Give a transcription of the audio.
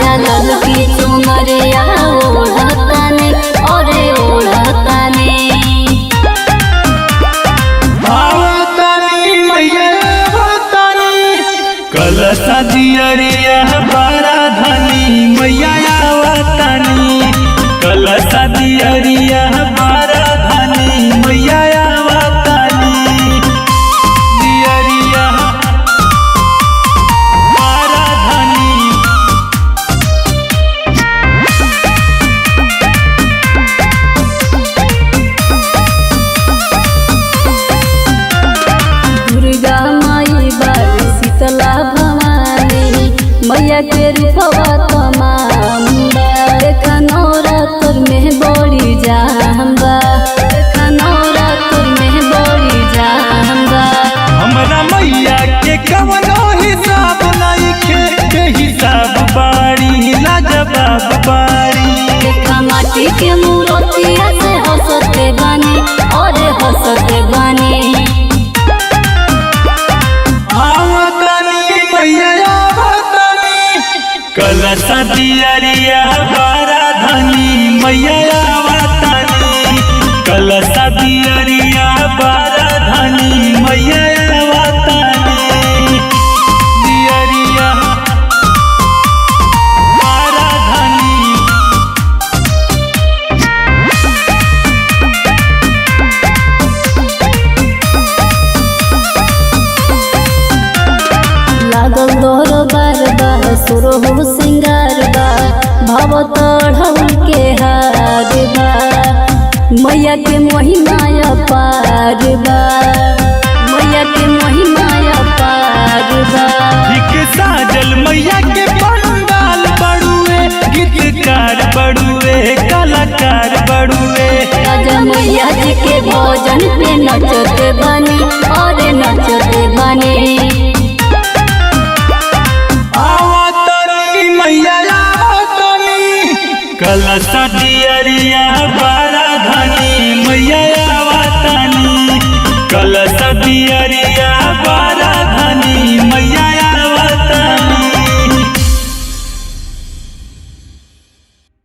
जल की चुनरिया ओढ़ताने और ओढ़ताने कलसा दियरिया बारा धनी मैया आवतानी कलसा दियरिया बारा धनी मैया आवतानी दियरिया बारा धनी दुर्गा माई बार शीतला मैया के रूपवा तमाम देखा नवरात्र में बड़ी जाम्बा देखा नवरात्र में बड़ी जाम्बा हमरा मैया के कवनो हिसाब नइखे के हिसाब बाड़ी लाजवाब बाड़ी देखा माटी के मूर्तिया से हंसते बानी और हंसते बानी कलसा दियरिया बारा धनी मैया आवतानी कलसा दियरिया बारा धनी मैया आवतानी दियरिया बारा धनी लागल दोहर बार बार सुर हो सिंगार बा भव तढ़ल के हार बा मैया के महिमा अपार बा मैया के महिमा अपार बा ठीक साजल मैया के पंडाल बड़ुए गीतकार बड़ुए कलाकार बड़ुए राजा मैया जी के भोजन पे नचते बनी और नचते बनी कलसा दियरिया।